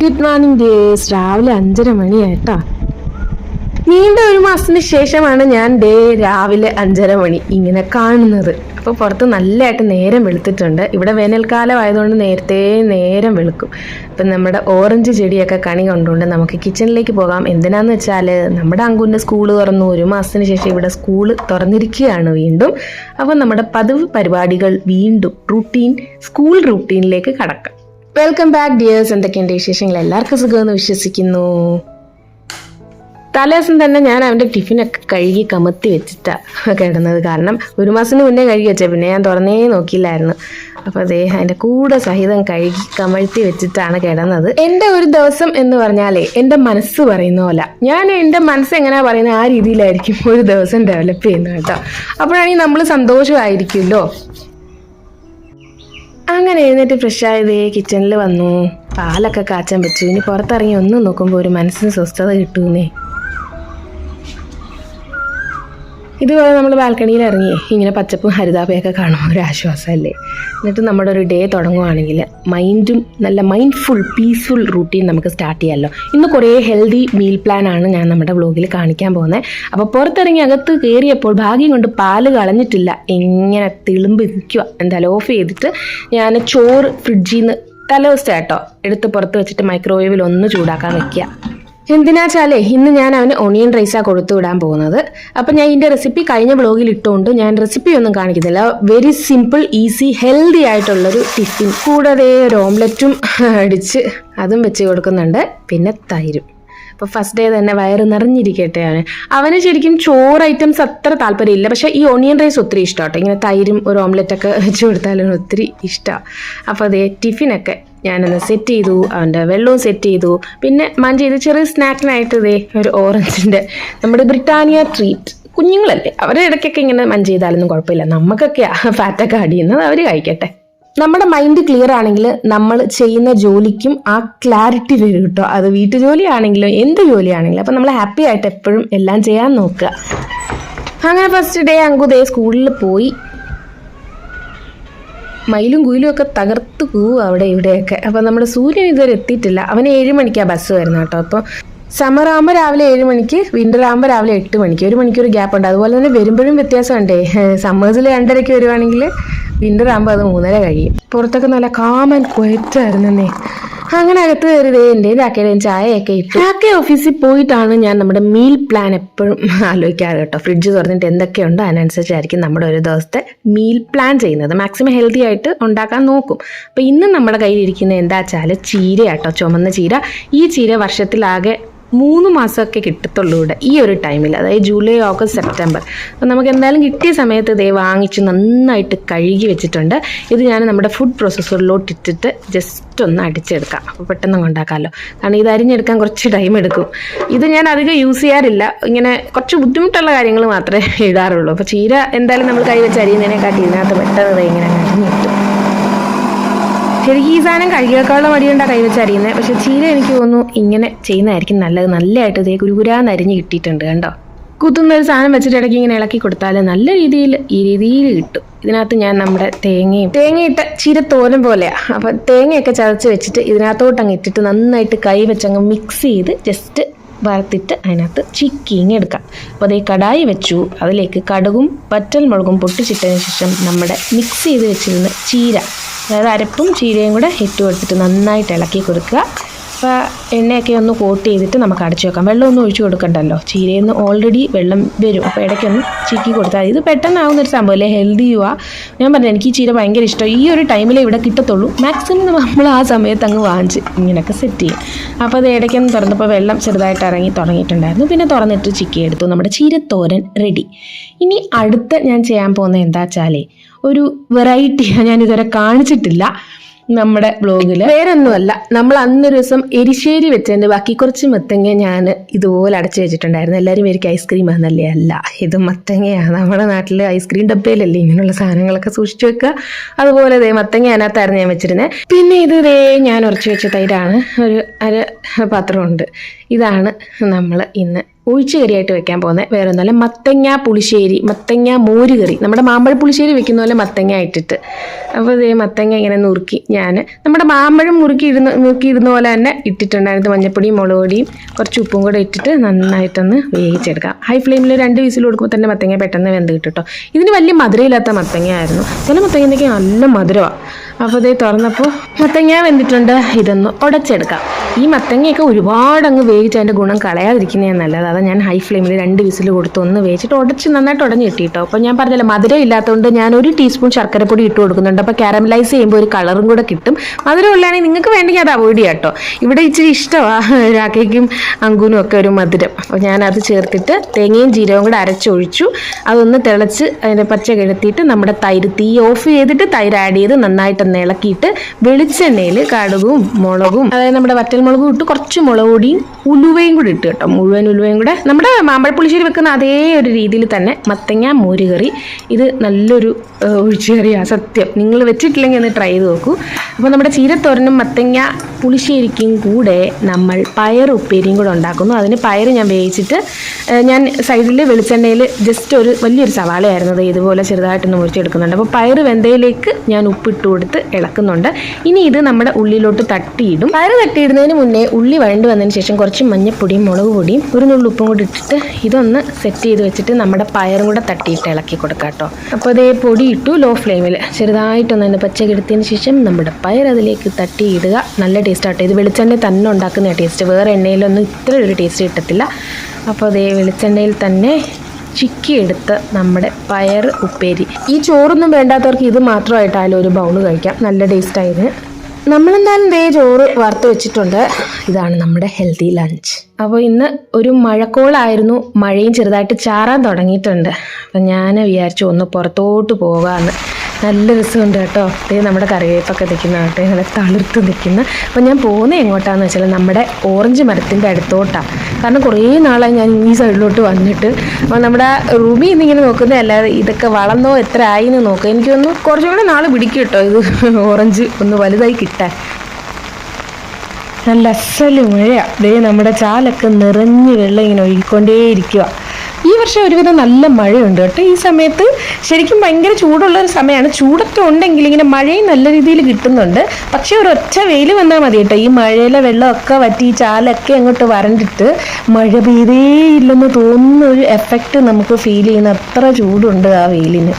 Good morning days. രാവിലെ 5:30 മണിയായിട്ടാ. നീണ്ട ഒരു മാസത്തിന് ശേഷമാണ് ഞാൻ രാവിലെ 5:30 മണി ഇങ്ങനെ കാണുന്നത്. അപ്പോൾ പുറത്ത് നല്ലതായിട്ട് നേരം വെളുത്തിട്ടുണ്ട്. ഇവിടെ വേനൽക്കാലം ആയതുകൊണ്ട് നേരം വെളുക്കും. അപ്പം നമ്മുടെ ഓറഞ്ച് ചെടിയൊക്കെ കണി കൊണ്ടുകൊണ്ട് നമുക്ക് കിച്ചണിലേക്ക് പോകാം. എന്തിനാന്ന് വെച്ചാൽ നമ്മുടെ അങ്കുവിൻ്റെ സ്കൂള് തുറന്നു. ഒരു മാസത്തിന് ശേഷം ഇവിടെ സ്കൂള് തുറന്നിരിക്കുകയാണ് വീണ്ടും. അപ്പം നമ്മുടെ പതിവ് പരിപാടികൾ വീണ്ടും സ്കൂൾ റൂട്ടീനിലേക്ക് കടക്കാം. Welcome back dears. എന്തൊക്കെയുണ്ട് വിശേഷങ്ങൾ? എല്ലാവർക്കും സുഖമെന്ന് വിശ്വസിക്കുന്നു. തലേദിവസം തന്നെ ഞാൻ അവൻ്റെ ടിഫിനൊക്കെ കഴുകി കമത്തി വെച്ചിട്ടാണ് കിടന്നത്. കാരണം ഒരു മാസത്തിന് മുന്നേ കഴുകി വെച്ചേ, പിന്നെ ഞാൻ തുറന്നേ നോക്കിയില്ലായിരുന്നു. അപ്പോൾ അതിൻ്റെ കൂടെ സഹിതം കഴുകി കമഴ്ത്തി വെച്ചിട്ടാണ് കിടന്നത്. എൻ്റെ ഒരു ദിവസം എന്ന് പറഞ്ഞാലേ എൻ്റെ മനസ്സ് പറയുന്ന പോലെ, ഞാൻ എൻ്റെ മനസ്സ് എങ്ങനെയാ പറയുന്നത് ആ രീതിയിലായിരിക്കും ഒരു ദിവസം ഡെവലപ്പ് ചെയ്യുന്നത് കേട്ടോ. അപ്പോഴാണെങ്കിൽ നമ്മൾ സന്തോഷമായിരിക്കുമല്ലോ. അങ്ങനെ എഴുന്നേറ്റ് ഫ്രഷായതേ കിച്ചണിൽ വന്നു, പാലൊക്കെ കാച്ചാൻ വെച്ചു. ഇനി പുറത്തിറങ്ങി ഒന്നും നോക്കുമ്പോൾ ഒരു മനസ്സിന് സ്വസ്ഥത കിട്ടുന്നേ. ഇതുപോലെ നമ്മൾ ബാൽക്കണിയിൽ ഇറങ്ങി ഇങ്ങനെ പച്ചപ്പും ഹരിതാപയൊക്കെ കാണുമ്പോൾ ഒരു ആശ്വാസമല്ലേ. എന്നിട്ട് നമ്മുടെ ഒരു ഡേ തുടങ്ങുവാണെങ്കിൽ നല്ല മൈൻഡ്ഫുൾ പീസ്ഫുൾ റൂട്ടീൻ നമുക്ക് സ്റ്റാർട്ട് ചെയ്യാമല്ലോ. ഇന്ന് കുറേ ഹെൽത്തി മീൽ പ്ലാനാണ് ഞാൻ നമ്മുടെ വ്ലോഗിൽ കാണിക്കാൻ പോകുന്നത്. അപ്പോൾ പുറത്തിറങ്ങി അകത്ത് കയറിയപ്പോൾ ഭാഗ്യം കൊണ്ട് പാല് കളഞ്ഞിട്ടില്ല, എങ്ങനെ തിളുമ്പ് നിൽക്കുക. എന്തായാലും ഓഫ് ചെയ്തിട്ട് ഞാൻ ചോറ് ഫ്രിഡ്ജിൽ നിന്ന് തലേദിവസം കേട്ടോ എടുത്ത് പുറത്ത് വെച്ചിട്ട് മൈക്രോവേവിൽ ഒന്ന് ചൂടാക്കാൻ വെക്കുക. എന്തിനാച്ചാലേ ഇന്ന് ഞാൻ അവന് ഒണിയൻ റൈസാണ് കൊടുത്തു വിടാൻ പോകുന്നത്. അപ്പം ഞാൻ ഇതിൻ്റെ റെസിപ്പി കഴിഞ്ഞ ബ്ലോഗിൽ ഇട്ടുകൊണ്ട് ഞാൻ റെസിപ്പി ഒന്നും കാണിക്കുന്നില്ല. വെരി സിമ്പിൾ ഈസി ഹെൽത്തി ആയിട്ടുള്ളൊരു ടിഫിൻ. കൂടാതെ ഒരു ഓംലെറ്റും അടിച്ച് അതും വെച്ച് കൊടുക്കുന്നുണ്ട്, പിന്നെ തൈരും. അപ്പോൾ ഫസ്റ്റ് ഡേ തന്നെ വയറ് നിറഞ്ഞിരിക്കട്ടെ. അവന് ശരിക്കും ചോറ് ഐറ്റംസ് അത്ര താല്പര്യമില്ല, പക്ഷേ ഈ ഒണിയൻ റൈസ് ഒത്തിരി ഇഷ്ടമാട്ടോ. ഇങ്ങനെ തൈരും ഒരു ഓംലെറ്റൊക്കെ വെച്ച് കൊടുത്താലും ഒത്തിരി ഇഷ്ടമാണ്. അപ്പോൾ അതേ ടിഫിനൊക്കെ ഞാനൊന്ന് സെറ്റ് ചെയ്തു, അവൻ്റെ വെള്ളവും സെറ്റ് ചെയ്തു. പിന്നെ ചെയ്ത് ചെറിയ സ്നാക്കിനായിട്ട് ഒരു ഓറഞ്ചിൻ്റെ നമ്മുടെ ബ്രിട്ടാനിയ ട്രീറ്റ്. കുഞ്ഞുങ്ങളല്ലേ, അവരുടെ ഇടയ്ക്കൊക്കെ ഇങ്ങനെ ചെയ്താലൊന്നും കുഴപ്പമില്ല. നമുക്കൊക്കെയാണ് ഫാറ്റൊക്കെ അടിയുന്നത്, അവർ കഴിക്കട്ടെ. നമ്മുടെ മൈൻഡ് ക്ലിയർ ആണെങ്കിൽ നമ്മൾ ചെയ്യുന്ന ജോലിക്കും ആ ക്ലാരിറ്റി വരും കേട്ടോ. അത് വീട്ടുജോലിയാണെങ്കിലും എന്ത് ജോലിയാണെങ്കിലും. അപ്പം നമ്മൾ ഹാപ്പി ആയിട്ട് എപ്പോഴും എല്ലാം ചെയ്യാൻ നോക്കുക. അങ്ങനെ ഫസ്റ്റ് ഡേ അങ്കുദേ സ്കൂളിൽ പോയി. മയിലും കുയിലും ഒക്കെ തകർത്ത് പോവും അവിടെ ഇവിടെയൊക്കെ. അപ്പം നമ്മുടെ സൂര്യൻ ഇതുവരെ എത്തിയിട്ടില്ല. അവന് 7 മണിക്കാണ് ബസ് വരുന്നത് കേട്ടോ. അപ്പോൾ സമ്മർ ആകുമ്പോൾ രാവിലെ 7 മണിക്ക്, വിൻ്റർ ആകുമ്പോൾ രാവിലെ 8 മണിക്ക്, 1 മണിക്കൂർ ഗ്യാപ്പ് ഉണ്ട്. അതുപോലെ തന്നെ വരുമ്പോഴും വ്യത്യാസമുണ്ടേ. സമ്മേഴ്സിൽ 2:30 വരുവാണെങ്കിൽ വിൻ്റർ ആകുമ്പോൾ അത് 3:30 കഴിയും. പുറത്തൊക്കെ നല്ല കാം ആൻഡ് ക്വയറ്റായിരുന്നേ. അങ്ങനെ അകത്ത് കയറിയതേ എൻ്റെ രാക്കയുടെയും ചായയൊക്കെ ഇട്ടു. രാക്ക ഓഫീസിൽ പോയിട്ടാണ് ഞാൻ നമ്മുടെ മീൽ പ്ലാൻ എപ്പോഴും ആലോചിക്കാറ് കേട്ടോ. ഫ്രിഡ്ജ് തുറന്നിട്ട് എന്തൊക്കെയുണ്ടോ അതിനനുസരിച്ചായിരിക്കും നമ്മുടെ ഒരു ദിവസത്തെ മീൽ പ്ലാൻ ചെയ്യുന്നത്. മാക്സിമം ഹെൽത്തി ആയിട്ട് ഉണ്ടാക്കാൻ നോക്കും. അപ്പോൾ ഇന്ന് നമ്മുടെ കയ്യിലിരിക്കുന്നത് എന്താ വെച്ചാൽ ചീരയാട്ടോ, ചുമന്ന ചീര. ഈ ചീര വർഷത്തിലാകെ 3 മാസമൊക്കെ കിട്ടത്തുള്ളൂ ഇവിടെ ഈ ഒരു ടൈമിൽ, അതായത് ജൂലൈ, ഓഗസ്റ്റ്, സെപ്റ്റംബർ. അപ്പം നമുക്ക് എന്തായാലും കിട്ടിയ സമയത്ത് വാങ്ങിച്ച് നന്നായിട്ട് കഴുകി വെച്ചിട്ടുണ്ട്. ഇത് ഞാൻ നമ്മുടെ ഫുഡ് പ്രോസസ്സറിലോട്ട് ഇട്ടിട്ട് ജസ്റ്റ് ഒന്ന് അടിച്ചെടുക്കാം. അപ്പോൾ പെട്ടെന്ന് ഉണ്ടാക്കാമല്ലോ. കാരണം ഇത് അരിഞ്ഞെടുക്കാൻ കുറച്ച് ടൈം എടുക്കും. ഇത് ഞാൻ അധികം യൂസ് ചെയ്യാറില്ല, ഇങ്ങനെ കുറച്ച് ബുദ്ധിമുട്ടുള്ള കാര്യങ്ങൾ മാത്രമേ ഇടാറുള്ളൂ. അപ്പോൾ ചീര എന്തായാലും നമ്മൾ കൈ വെച്ച് അരിയുന്നതിനെക്കാട്ടി ഇതിനകത്ത് പെട്ടെന്ന് ഇങ്ങനെ അരിഞ്ഞിട്ടു. ശരിക്കും ഈ സാധനം കഴുകിയേക്കാളും മടിയുണ്ടാണ് കൈ വെച്ച് അരിയുന്നത്. പക്ഷെ ചീര എനിക്ക് തോന്നുന്നു ഇങ്ങനെ ചെയ്യുന്നതായിരിക്കും നല്ലത്. നല്ലതായിട്ട് കുരുകുരാന്ന് അരിഞ്ഞ് കിട്ടിയിട്ടുണ്ട് കണ്ടോ. കുത്തുന്ന ഒരു സാധനം വെച്ചിട്ട് ഇടയ്ക്ക് ഇങ്ങനെ ഇളക്കി കൊടുത്താൽ നല്ല രീതിയിൽ ഈ രീതിയിൽ കിട്ടും. ഇതിനകത്ത് ഞാൻ നമ്മുടെ തേങ്ങയിട്ട ചീരത്തോരൻ പോലെയാണ്. അപ്പം തേങ്ങയൊക്കെ ചതച്ച് വെച്ചിട്ട് ഇതിനകത്തോട്ട് അങ്ങ് ഇട്ടിട്ട് നന്നായിട്ട് കൈ വെച്ചങ്ങ് മിക്സ് ചെയ്ത് ജസ്റ്റ് വറുത്തിട്ട് അതിനകത്ത് ചിക്കിങ് എടുക്കാം. അപ്പോൾ അതേ കടായി വെച്ചു. അതിലേക്ക് കടുകും വറ്റൽമുളകും പൊട്ടിച്ചിട്ടതിന് ശേഷം നമ്മുടെ മിക്സ് ചെയ്ത് വെച്ചിരുന്ന ചീര, അതായത് അരപ്പും ചീരയും കൂടെ ഇട്ട് കൊടുത്തിട്ട് നന്നായിട്ട് ഇളക്കി കൊടുക്കുക. അപ്പോൾ എണ്ണയൊക്കെ ഒന്ന് കോട്ട് ചെയ്തിട്ട് നമുക്ക് അടച്ചു വെക്കാം. വെള്ളമൊന്നും ഒഴിച്ചു കൊടുക്കണ്ടല്ലോ, ചീരയിൽ നിന്ന് ഓൾറെഡി വെള്ളം വരും. അപ്പോൾ ഇടയ്ക്കൊന്ന് ചിക്കി കൊടുത്താൽ ഇത് പെട്ടെന്നാവുന്നൊരു സംഭവമല്ലേ, ഹെൽത്തിയുവാ. ഞാൻ പറഞ്ഞു എനിക്ക് ഈ ചീര ഭയങ്കര ഇഷ്ടം. ഈ ഒരു ടൈമിലേ ഇവിടെ കിട്ടത്തുള്ളൂ. മാക്സിമം നമ്മൾ ആ സമയത്ത് അങ്ങ് വാങ്ങിച്ച് ഇങ്ങനെയൊക്കെ സെറ്റ് ചെയ്യും. അപ്പോൾ അത് ഇടയ്ക്കൊന്ന് തുറന്നപ്പോൾ വെള്ളം ചെറുതായിട്ട് ഇറങ്ങി തുടങ്ങിയിട്ടുണ്ടായിരുന്നു. പിന്നെ തുറന്നിട്ട് ചിക്കി എടുത്തു. നമ്മുടെ ചീരത്തോരൻ റെഡി. ഇനി അടുത്ത ഞാൻ ചെയ്യാൻ പോകുന്നത് എന്താ വെച്ചാലേ ഒരു വെറൈറ്റി ഞാൻ ഇതുവരെ കാണിച്ചിട്ടില്ല നമ്മുടെ ബ്ലോഗിൽ. വേറൊന്നുമല്ല, നമ്മൾ അന്നൊരു ദിവസം എരിശ്ശേരി വെച്ചതിൻ്റെ ബാക്കി കുറച്ച് മത്തങ്ങ ഞാൻ ഇതുപോലെ അടച്ചു വെച്ചിട്ടുണ്ടായിരുന്നു. എല്ലാവരും എനിക്ക് ഐസ്ക്രീം ആണെന്നല്ലേ? അല്ല, ഇത് മത്തങ്ങയാണ്. നമ്മുടെ നാട്ടിൽ ഐസ്ക്രീം ഡബ്ബയിലല്ലേ ഇങ്ങനെയുള്ള സാധനങ്ങളൊക്കെ സൂക്ഷിച്ചു വെക്കുക. അതുപോലെ മത്തങ്ങ അതിനകത്തായിരുന്നു ഞാൻ വെച്ചിരുന്നത്. പിന്നെ ഇത് ഞാൻ ഉറച്ചു വെച്ച തൈരാണ്. ഒരു 1/2 പാത്രമുണ്ട്. ഇതാണ് നമ്മൾ ഇന്ന് ഒഴിച്ചു കറിയായിട്ട് വെക്കാൻ പോകുന്നത് വേറെ ഒന്നുമല്ല മത്തങ്ങ പുളിശ്ശേരി, മത്തങ്ങ മോര് കറി. നമ്മുടെ മാമ്പഴ പുളിശ്ശേരി വെക്കുന്ന പോലെ മത്തങ്ങ ഇട്ടിട്ട്. അപ്പോൾ ഇതേ മത്തങ്ങ ഇങ്ങനെ നുറുക്കി ഞാൻ നമ്മുടെ മാമ്പഴം നുറുക്കിയിടുന്ന പോലെ തന്നെ ഇട്ടിട്ടുണ്ടായിരുന്നു. മഞ്ഞപ്പൊടിയും മുളക് പൊടിയും കുറച്ച് ഉപ്പും കൂടെ ഇട്ടിട്ട് നന്നായിട്ടൊന്ന് വേവിച്ചെടുക്കാം. ഹൈ ഫ്ലെയിമിൽ 2 വിസിൽ കൊടുക്കുമ്പോൾ തന്നെ മത്തങ്ങ പെട്ടെന്ന് വെന്ത് കിട്ടും കേട്ടോ. ഇതിന് വലിയ മധുരമില്ലാത്ത മത്തങ്ങയായിരുന്നു. ചില മത്തങ്ങയ്ക്ക് നല്ല മധുരമാണ്. അപ്പോൾ ഇതേ തുറന്നപ്പോൾ മത്തങ്ങ വെന്തിട്ടുണ്ട്. ഇതൊന്ന് ഉടച്ചെടുക്കാം. ഈ മത്തങ്ങയൊക്കെ ഒരുപാട് അങ്ങ് വേവിച്ച് അതിൻ്റെ ഗുണം കളയാതിരിക്കുന്നതാണ് നല്ലത്. അതാണ് ഞാൻ ഹൈ ഫ്ലെയിമിൽ 2 വിസിൽ കൊടുത്ത് ഒന്ന് വേവിച്ചിട്ട് നന്നായിട്ട് ഉടഞ്ഞ് കിട്ടിയിട്ടോ. അപ്പോൾ ഞാൻ പറഞ്ഞല്ലോ മധുരം ഇല്ലാത്തതുകൊണ്ട് ഞാൻ 1 ടീസ്പൂൺ ശർക്കരപ്പൊടി ഇട്ട് കൊടുക്കുന്നുണ്ട്. അപ്പോൾ കാരമലൈസ് ചെയ്യുമ്പോൾ ഒരു കളറും കൂടെ കിട്ടും. മധുരം ഉള്ളതാണെങ്കിൽ നിങ്ങൾക്ക് വേണ്ടെങ്കിൽ അത് അവോയ്ഡ് ചെയ്യാം കേട്ടോ. ഇവിടെ ഇച്ചിരി ഇഷ്ടമാണ് രാഖയ്ക്കും അങ്കുനും ഒക്കെ ഒരു മധുരം. അപ്പോൾ ഞാനത് ചേർത്തിട്ട് തേങ്ങയും ജീരകവും കൂടെ അരച്ചൊഴിച്ചു. അതൊന്ന് തിളച്ച് അതിൻ്റെ പച്ച കിടത്തിയിട്ട് നമ്മുടെ തൈര് തീ ഓഫ് ചെയ്തിട്ട് തൈര് ആഡ് ചെയ്ത് നന്നായിട്ട് ഇളക്കിയിട്ട് വെളിച്ചെണ്ണയിൽ കടുകും മുളകും, അതായത് നമ്മുടെ വറ്റൽമുളകും ഇട്ട് കുറച്ച് മുളക് പൊടിയും ഉലുവയും കൂടി ഇട്ട് കേട്ടോ. മുഴുവൻ ഉലുവയും കൂടെ നമ്മുടെ മാമ്പഴപ്പുളിശ്ശേരി വെക്കുന്ന അതേ ഒരു രീതിയിൽ തന്നെ മത്തങ്ങ മോര് കറി. ഇത് നല്ലൊരു ഒഴിച്ചു കറിയാണ് സത്യം. നിങ്ങൾ വെച്ചിട്ടില്ലെങ്കിൽ ഒന്ന് ട്രൈ ചെയ്ത് നോക്കൂ. അപ്പോൾ നമ്മുടെ ചീരത്തോരനും മത്തങ്ങ പുളിശ്ശേരിക്കും കൂടെ നമ്മൾ പയർ ഉപ്പേരിയും കൂടെ ഉണ്ടാക്കുന്നു. അതിന് പയർ ഞാൻ വേവിച്ചിട്ട് ഞാൻ സൈഡിൽ വെളിച്ചെണ്ണയിൽ ജസ്റ്റ് വലിയൊരു സവാളയായിരുന്നത് ഇതുപോലെ ചെറുതായിട്ടൊന്ന് മുറിച്ചെടുക്കുന്നുണ്ട്. അപ്പോൾ പയർ വെന്തയിലേക്ക് ഞാൻ ഉപ്പിട്ട് കൊടുത്ത് ഇളക്കുന്നുണ്ട്. ഇനി ഇത് നമ്മുടെ ഉള്ളിലോട്ട് തട്ടിയിടും. പയർ തട്ടിയിടുന്നതിന് മുന്നേ ഉള്ളി വഴണ്ട് വന്നതിന് ശേഷം കുറച്ച് മഞ്ഞപ്പൊടിയും മുളക് പൊടിയും ഒരു നുള്ളുപ്പും കൂടി ഇട്ടിട്ട് ഇതൊന്ന് സെറ്റ് ചെയ്ത് വെച്ചിട്ട് നമ്മുടെ പയറും കൂടെ തട്ടിയിട്ട് ഇളക്കി കൊടുക്കാം കേട്ടോ. അപ്പോൾ അതേ പൊടി ഇട്ടു ലോ ഫ്ലെയിമിൽ ചെറുതായിട്ടൊന്ന് അതിൻ്റെ പച്ച കെടുത്തിയതിന് ശേഷം നമ്മുടെ പയർ അതിലേക്ക് തട്ടിയിടുക. നല്ല ടേസ്റ്റ് ആട്ടോ. ഇത് വെളിച്ചെണ്ണ തന്നെ ഉണ്ടാക്കുന്ന ടേസ്റ്റ്, വേറെ എണ്ണയിലൊന്നും ഇത്ര ഒരു ടേസ്റ്റ് കിട്ടത്തില്ല. അപ്പോൾ അതേ വെളിച്ചെണ്ണയിൽ തന്നെ ചിക്കിയെടുത്ത് നമ്മുടെ പയർ ഉപ്പേരി. ഈ ചോറൊന്നും വേണ്ടാത്തവർക്ക് ഇത് മാത്രമായിട്ടായാലും ഒരു ബൗള് കഴിക്കാം. നല്ല ടേസ്റ്റായിരുന്നു. നമ്മളെന്തായാലും ചോറ് വറുത്ത് വെച്ചിട്ടുണ്ട്. ഇതാണ് നമ്മുടെ ഹെൽത്തി ലഞ്ച്. അപ്പോൾ ഇന്ന് ഒരു മഴക്കോളായിരുന്നു. മഴയും ചെറുതായിട്ട് ചാറാൻ തുടങ്ങിയിട്ടുണ്ട്. അപ്പം ഞാൻ വിചാരിച്ചു ഒന്ന് പുറത്തോട്ട് പോകാമെന്ന്. നല്ല രസമുണ്ട് കേട്ടോ. നമ്മുടെ കറിവേപ്പൊക്കെ നിൽക്കുന്ന കേട്ടോ, ഇങ്ങനെ തളിർത്ത് നിൽക്കുന്ന. അപ്പോൾ ഞാൻ പോകുന്നത് എങ്ങോട്ടാന്ന് വെച്ചാൽ നമ്മുടെ ഓറഞ്ച് മരത്തിൻ്റെ അടുത്തോട്ടാണ്. കാരണം കുറേ നാളായി ഞാൻ ഈ സൈഡിലോട്ട് വന്നിട്ട്. അപ്പോൾ നമ്മുടെ റൂമിൽ നിന്നിങ്ങനെ നോക്കുന്നത് അല്ലാതെ ഇതൊക്കെ വളർന്നോ എത്ര ആയി എന്ന് നോക്കുക. എനിക്കൊന്ന് കുറച്ചും കൂടെ നാൾ പിടിക്കും കേട്ടോ ഇത് ഓറഞ്ച് ഒന്ന് വലുതായി കിട്ടാൻ. നല്ല അസല് മഴയാണ്. നമ്മുടെ ചാലൊക്കെ നിറഞ്ഞ് വെള്ളം ഇങ്ങനെ ഒഴുകിക്കൊണ്ടേയിരിക്കുക. ഈ വർഷം ഒരുവിധം നല്ല മഴയുണ്ട് കേട്ടോ. ഈ സമയത്ത് ശരിക്കും ഭയങ്കര ചൂടുള്ളൊരു സമയമാണ്. ചൂടൊക്കെ ഉണ്ടെങ്കിൽ ഇങ്ങനെ മഴയും നല്ല രീതിയിൽ കിട്ടുന്നുണ്ട്. പക്ഷേ ഒരൊറ്റ വെയിൽ വന്നാൽ മതി കേട്ടോ. ഈ മഴയിലെ വെള്ളമൊക്കെ വറ്റി ഈ ചാലൊക്കെ അങ്ങോട്ട് വരണ്ടിട്ട് മഴ പെയ്തേ ഇല്ലെന്ന് തോന്നുന്ന ഒരു എഫക്റ്റ് നമുക്ക് ഫീൽ ചെയ്യുന്ന അത്ര ചൂടുണ്ട് ആ വെയിലിന്.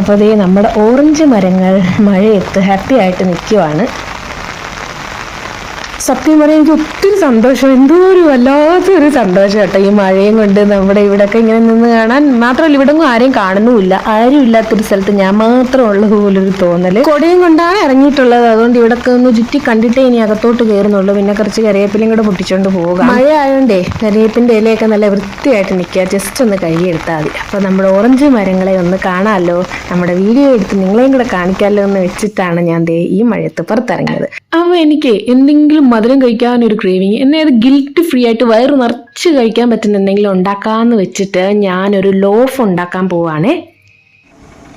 അപ്പോൾ അതേ നമ്മുടെ ഓറഞ്ച് മരങ്ങൾ മഴയത്ത് ഹാപ്പി ആയിട്ട് നിൽക്കുവാണ്. സത്യം പറയാൻ എനിക്ക് ഒത്തിരി സന്തോഷം, എന്തോ ഒരു വല്ലാത്തൊരു സന്തോഷം കേട്ടോ ഈ മഴയും കൊണ്ട് നമ്മുടെ ഇവിടെയൊക്കെ ഇങ്ങനെ നിന്ന് കാണാൻ. മാത്രമല്ല ഇവിടെങ്ങും ആരെയും കാണുന്നുമില്ല, ആരും ഇല്ലാത്തൊരു സ്ഥലത്ത് ഞാൻ മാത്രം ഉള്ളത് പോലൊരു തോന്നല്. കൊടയും കൊണ്ടാണ് ഇറങ്ങിയിട്ടുള്ളത്. അതുകൊണ്ട് ഇവിടെയൊക്കെ ഒന്ന് ചുറ്റി കണ്ടിട്ടേ ഇനി അകത്തോട്ട് കയറുന്നുള്ളൂ. പിന്നെ കുറച്ച് കറിവേപ്പിലയും കൂടെ പൊട്ടിച്ചോണ്ട് പോകാം. മഴ ആയതുകൊണ്ടേ കറിവേപ്പിൻ്റെ ഇലയൊക്കെ നല്ല വൃത്തിയായിട്ട് നിൽക്കുക, ജസ്റ്റ് ഒന്ന് കഴുകിയെടുത്താൽ മതി. അപ്പോൾ നമ്മുടെ ഓറഞ്ച് മരങ്ങളെ ഒന്ന് കാണാമല്ലോ, നമ്മുടെ വീഡിയോ എടുത്ത് നിങ്ങളെയും കൂടെ കാണിക്കാമല്ലോ എന്ന് വെച്ചിട്ടാണ് ഞാൻ ഈ മഴയത്ത് പുറത്തിറങ്ങിയത്. അപ്പോൾ എനിക്ക് എന്തെങ്കിലും മധുരം കഴിക്കാനൊരു ക്രേവിങ്, എന്നെ അത് ഗിൽറ്റ് ഫ്രീ ആയിട്ട് വയറ് നിറച്ച് കഴിക്കാൻ പറ്റുന്ന എന്തെങ്കിലും ഉണ്ടാക്കാമെന്ന് വെച്ചിട്ട് ഞാനൊരു ലോഫ് ഉണ്ടാക്കാൻ പോവാണേ.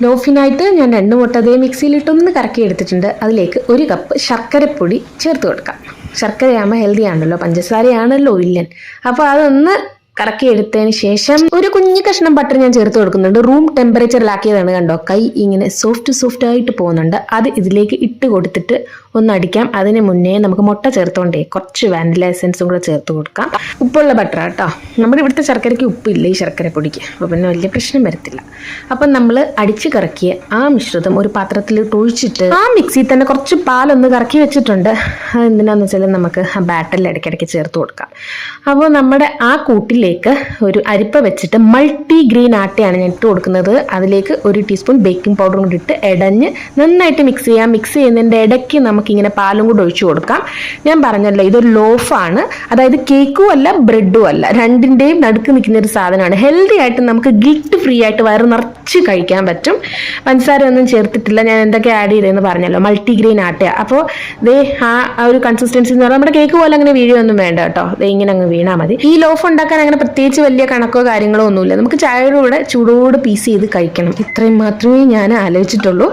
ലോഫിനായിട്ട് ഞാൻ 2 മുട്ട അതേ മിക്സിയിലിട്ടൊന്ന് കറക്കി എടുത്തിട്ടുണ്ട്. അതിലേക്ക് 1 കപ്പ് ശർക്കരപ്പൊടി ചേർത്ത് കൊടുക്കാം. ശർക്കരയാകുമ്പോൾ ഹെൽത്തി ആണല്ലോ, പഞ്ചസാരയാണല്ലോ ഇല്ലൻ. അപ്പോൾ അതൊന്ന് കറക്കി എടുത്തതിന് ശേഷം ഒരു കുഞ്ഞു കഷ്ണം ബട്ടർ ഞാൻ ചേർത്ത് കൊടുക്കുന്നുണ്ട്. റൂം ടെമ്പറേച്ചറിലാക്കിയതാണ്, കണ്ടോ കൈ ഇങ്ങനെ സോഫ്റ്റ് ആയിട്ട് പോകുന്നുണ്ട്. അത് ഇതിലേക്ക് ഇട്ട് കൊടുത്തിട്ട് ഒന്ന് അടിക്കാം. അതിന് മുന്നേ നമുക്ക് മുട്ട ചേർത്തോണ്ടേ കുറച്ച് വാനില എസൻസും കൂടെ ചേർത്ത് കൊടുക്കാം. ഉപ്പുള്ള ബട്ടർ കേട്ടോ. നമ്മുടെ ഇവിടുത്തെ ശർക്കരയ്ക്ക് ഉപ്പില്ല ഈ ശർക്കരപ്പൊടിക്ക്, അപ്പോൾ പിന്നെ വലിയ പ്രശ്നം വരത്തില്ല. അപ്പം നമ്മൾ അടിച്ച് കറക്കിയ ആ മിശ്രിതം ഒരു പാത്രത്തിലിട്ട് ഒഴിച്ചിട്ട് ആ മിക്സിയിൽ തന്നെ കുറച്ച് പാലൊന്ന് കറക്കി വെച്ചിട്ടുണ്ട്. അതെന്തിനാന്ന് വെച്ചാൽ നമുക്ക് ആ ബാറ്ററിൽ ഇടയ്ക്കിടയ്ക്ക് ചേർത്ത് കൊടുക്കാം. അപ്പോൾ നമ്മുടെ ആ കൂട്ടിലേക്ക് ഒരു അരിപ്പ വെച്ചിട്ട് മൾട്ടി ഗ്രെയിൻ ആട്ടയാണ് ഞാൻ ഇട്ട് കൊടുക്കുന്നത്. അതിലേക്ക് 1 ടീസ്പൂൺ ബേക്കിംഗ് പൗഡറും കൂടി ഇട്ട് ഇടഞ്ഞ് നന്നായിട്ട് മിക്സ് ചെയ്യാം. മിക്സ് ചെയ്യുന്നതിൻ്റെ ഇടയ്ക്ക് നമുക്കിങ്ങനെ പാലും കൂടി ഒഴിച്ചു കൊടുക്കാം. ഞാൻ പറഞ്ഞല്ലോ ഇതൊരു ലോഫാണ്, അതായത് കേക്കും അല്ല ബ്രെഡും അല്ല, രണ്ടിൻ്റെയും നടുക്ക് നിൽക്കുന്ന ഒരു സാധനമാണ്. ഹെൽത്തി ആയിട്ട് നമുക്ക് ഗിൽറ്റ് ഫ്രീ ആയിട്ട് വയറ് നിറച്ച് കഴിക്കാൻ പറ്റും. പഞ്ചസാര ഒന്നും ചേർത്തിട്ടില്ല. ഞാൻ എന്തൊക്കെ ആഡ് ചെയ്തതെന്ന് പറഞ്ഞല്ലോ, മൾട്ടി ഗ്രെയിൻ ആട്ടയാണ്. അപ്പോൾ ആ ഒരു കൺസിസ്റ്റൻസി എന്ന് പറഞ്ഞാൽ നമ്മുടെ കേക്ക് പോലെ അങ്ങനെ വീഴുകയൊന്നും വേണ്ട കേട്ടോ. ഇങ്ങനെ അങ്ങ് വീണാൽ മതി. ഈ ലോഫ് ഉണ്ടാക്കാൻ അങ്ങനെ പ്രത്യേകിച്ച് വലിയ കണക്കോ കാര്യങ്ങളോ ഒന്നുമില്ല. നമുക്ക് ചായയുടെ കൂടെ ചൂടോട് പീസ് ചെയ്ത് കഴിക്കണം, ഇത്രയും മാത്രമേ ഞാൻ ആലോചിച്ചിട്ടുള്ളൂ.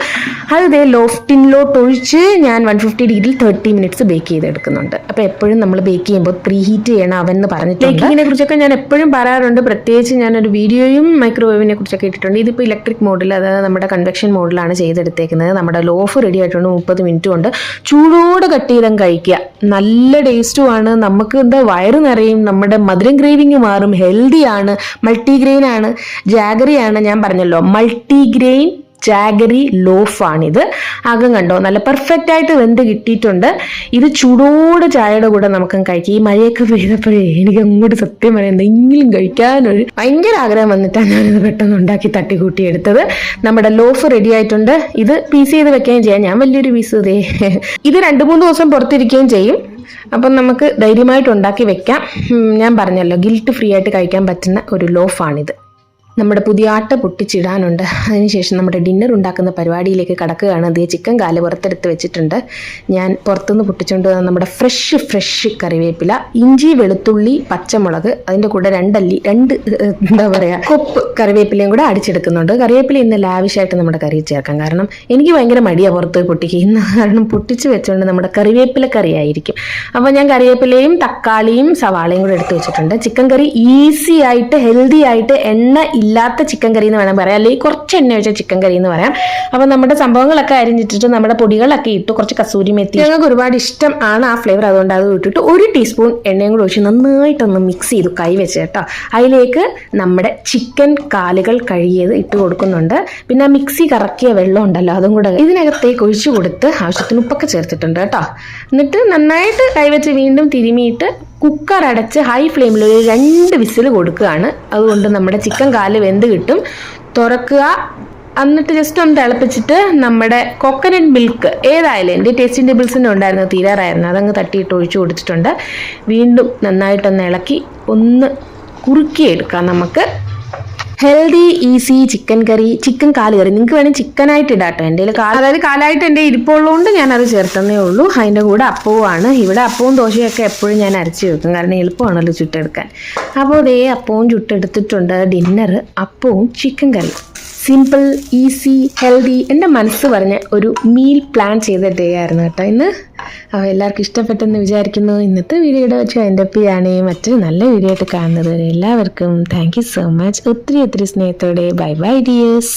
അത് ലോഫ്റ്റിനിലോട്ട് ഒഴിച്ച് ഞാൻ 1 150 ഡിഗ്രിയിൽ 30 മിനിറ്റ്സ് ബേക്ക് ചെയ്തെടുക്കുന്നുണ്ട്. അപ്പോൾ എപ്പോഴും നമ്മൾ ബേക്ക് ചെയ്യുമ്പോൾ പ്രീ ഹീറ്റ് ചെയ്യണം അവൻ പറഞ്ഞിട്ടുണ്ട്. ബേക്കിങ്ങിനെ കുറിച്ചൊക്കെ ഞാൻ എപ്പോഴും പറയാറുണ്ട്. പ്രത്യേകിച്ച് ഞാനൊരു വീഡിയോയും മൈക്രോവേവിനെ കുറിച്ചൊക്കെ ഇട്ടിട്ടുണ്ട്. ഇതിപ്പോൾ ഇലക്ട്രിക് മോഡിൽ, അതായത് നമ്മുടെ കൺവെക്ഷൻ മോഡിലാണ് ചെയ്തെടുത്തേക്കുന്നത്. നമ്മുടെ ലോഫ് റെഡി ആയിട്ടുണ്ട്. 30 മിനിറ്റ് കൊണ്ട് ചൂടോടെ കട്ട് ചെയ്തങ്ങ് കഴിക്കുക. നല്ല ടേസ്റ്റുമാണ്. നമുക്ക് എന്താ വയറ് നിറയും, നമ്മുടെ മധുരം ക്രേവിങ് മാറും, ഹെൽത്തിയാണ്, മൾട്ടിഗ്രെയിൻ ആണ്, ജാഗറിയാണ്. ഞാൻ പറഞ്ഞല്ലോ മൾട്ടിഗ്രെയിൻ ജാഗറി ലോഫാണിത്. അകം കണ്ടോ നല്ല പെർഫെക്റ്റ് ആയിട്ട് വെന്ത് കിട്ടിയിട്ടുണ്ട്. ഇത് ചൂടോട് ചായയുടെ കൂടെ നമുക്ക് കഴിക്കാം. ഈ മഴയൊക്കെ പെയ്തപ്പോഴേ എനിക്ക് അങ്ങോട്ട് സത്യം പറയാം എന്തെങ്കിലും കഴിക്കാനൊരു ഭയങ്കര ആഗ്രഹം വന്നിട്ടാണ് ഞാനിത് പെട്ടെന്ന് ഉണ്ടാക്കി തട്ടിക്കൂട്ടി എടുത്തത്. നമ്മുടെ ലോഫ് റെഡി ആയിട്ടുണ്ട്. ഇത് പീസ് ചെയ്ത് വെക്കുകയും ചെയ്യാം. ഞാൻ വലിയൊരു പീസ് ഇത് 2-3 ദിവസം പുറത്തിരിക്കുകയും ചെയ്യും. അപ്പം നമുക്ക് ധൈര്യമായിട്ട് ഉണ്ടാക്കി വെക്കാം. ഞാൻ പറഞ്ഞല്ലോ ഗിൽറ്റ് ഫ്രീ ആയിട്ട് കഴിക്കാൻ പറ്റുന്ന ഒരു ലോഫാണിത്. നമ്മുടെ പുതിയ ആട്ട പൊട്ടിച്ചിടാനുണ്ട്. അതിനുശേഷം നമ്മുടെ ഡിന്നർ ഉണ്ടാക്കുന്ന പരിപാടിയിലേക്ക് കടക്കുകയാണ്. അതേ ചിക്കൻ കാല് പുറത്തെടുത്ത് വെച്ചിട്ടുണ്ട്. ഞാൻ പുറത്തുനിന്ന് പൊട്ടിച്ചുകൊണ്ട് വന്ന നമ്മുടെ ഫ്രഷ് കറിവേപ്പില, ഇഞ്ചി, വെളുത്തുള്ളി, പച്ചമുളക്, അതിൻ്റെ കൂടെ 2 കൊപ്പ് കറിവേപ്പിലയും കൂടെ അടിച്ചെടുക്കുന്നുണ്ട്. കറിവേപ്പില ഇന്ന് ലാവിഷായിട്ട് നമ്മുടെ കറി ചേർക്കാം. കാരണം എനിക്ക് ഭയങ്കര മടിയാണ് പുറത്ത് പൊട്ടിക്കുക. ഇന്ന് കാരണം പൊട്ടിച്ച് വെച്ചുകൊണ്ട് നമ്മുടെ കറിവേപ്പില കറി ആയിരിക്കും. അപ്പോൾ ഞാൻ കറിവേപ്പിലയും തക്കാളിയും സവാളയും കൂടെ എടുത്ത് വെച്ചിട്ടുണ്ട്. ചിക്കൻ കറി ഈസി ആയിട്ട് ഹെൽത്തി ആയിട്ട് എണ്ണ ഇല്ലാത്ത ചിക്കൻ കറി എന്ന് വേണം പറയാം, അല്ലെങ്കിൽ കുറച്ച് എണ്ണ വെച്ച ചിക്കൻ കറി എന്ന് പറയാം. അപ്പോൾ നമ്മുടെ സംഭവങ്ങളൊക്കെ അരിഞ്ഞിട്ടിട്ട് നമ്മുടെ പൊടികളൊക്കെ ഇട്ട് കുറച്ച് കസൂരി മെത്തി, ഞങ്ങൾക്ക് ഒരുപാട് ഇഷ്ടം ആണ് ആ ഫ്ലേവർ, അതുകൊണ്ട് അത് ഇട്ടിട്ട് 1 ടീസ്പൂൺ എണ്ണയും കൂടെ ഒഴിച്ച് നന്നായിട്ടൊന്ന് മിക്സ് ചെയ്തു കൈ വെച്ച് കേട്ടോ. അതിലേക്ക് നമ്മുടെ ചിക്കൻ കാലുകൾ കഴുകിയത് ഇട്ട് കൊടുക്കുന്നുണ്ട്. പിന്നെ മിക്സി കറക്കിയ വെള്ളം ഉണ്ടല്ലോ അതും കൂടെ ഇതിനകത്തേക്ക് ഒഴിച്ചു കൊടുത്ത് ആവശ്യത്തിന് ഉപ്പൊക്കെ ചേർത്തിട്ടുണ്ട് കേട്ടോ. എന്നിട്ട് നന്നായിട്ട് കൈവച്ച് വീണ്ടും തിരുമിയിട്ട് കുക്കർ അടച്ച് ഹൈ ഫ്ലെയിമിൽ ഒരു 2 വിസിൽ കൊടുക്കുകയാണ്. അതുകൊണ്ട് നമ്മുടെ ചിക്കൻ കാല് വെന്ത് കിട്ടും. തുറക്കുക, എന്നിട്ട് ജസ്റ്റ് ഒന്ന് തിളപ്പിച്ചിട്ട് നമ്മുടെ കോക്കനട്ട് മിൽക്ക് ഏതായാലും എൻ്റെ ടേസ്റ്റിംഗ് ടേബിൾസിൻ്റെ ഉണ്ടായിരുന്നു, തീരാറായിരുന്നു, അതങ്ങ് തട്ടിയിട്ട് ഒഴിച്ചു കൊടുത്തിട്ടുണ്ട്. വീണ്ടും നന്നായിട്ടൊന്ന് ഇളക്കി ഒന്ന് കുറുക്കിയെടുക്കാം. നമുക്ക് ഹെൽത്തി ഈസി ചിക്കൻ കറി, ചിക്കൻ കാല് കറി. നിങ്ങൾക്ക് വേണമെങ്കിൽ ചിക്കനായിട്ട് ഇടാട്ടോ. എൻ്റെ അതായത് കാലായിട്ട് എൻ്റെ ഇരിപ്പുള്ളതുകൊണ്ട് ഞാനത് ചേർത്തന്നേ ഉള്ളൂ. അതിൻ്റെ കൂടെ അപ്പവുമാണ്. ഇവിടെ അപ്പവും ദോശയൊക്കെ എപ്പോഴും ഞാൻ അരച്ച് വെക്കും, കാരണം എളുപ്പമാണല്ലോ ചുട്ടെടുക്കാൻ. അപ്പോൾ അതേ അപ്പവും ചുട്ടെടുത്തിട്ടുണ്ട്. ഡിന്നർ അപ്പവും ചിക്കൻ കറി, സിമ്പിൾ ഈസി ഹെൽത്തി. എൻ്റെ മനസ്സ് പറഞ്ഞ ഒരു മീൽ പ്ലാൻ ചെയ്ത ഡേ ആയിരുന്നു കേട്ടോ ഇന്ന്. അപ്പോൾ എല്ലാവർക്കും ഇഷ്ടപ്പെട്ടെന്ന് വിചാരിക്കുന്നു. ഇന്നത്തെ വീഡിയോയുടെ വെച്ച് എൻ്റെ ആണ്. മറ്റൊരു നല്ല വീഡിയോ ആയിട്ട് കാണുന്നത് വരെ എല്ലാവർക്കും താങ്ക് യു സോ മച്ച്. ഒത്തിരി സ്നേഹത്തോടെ ബൈ ഡിയേഴ്സ്.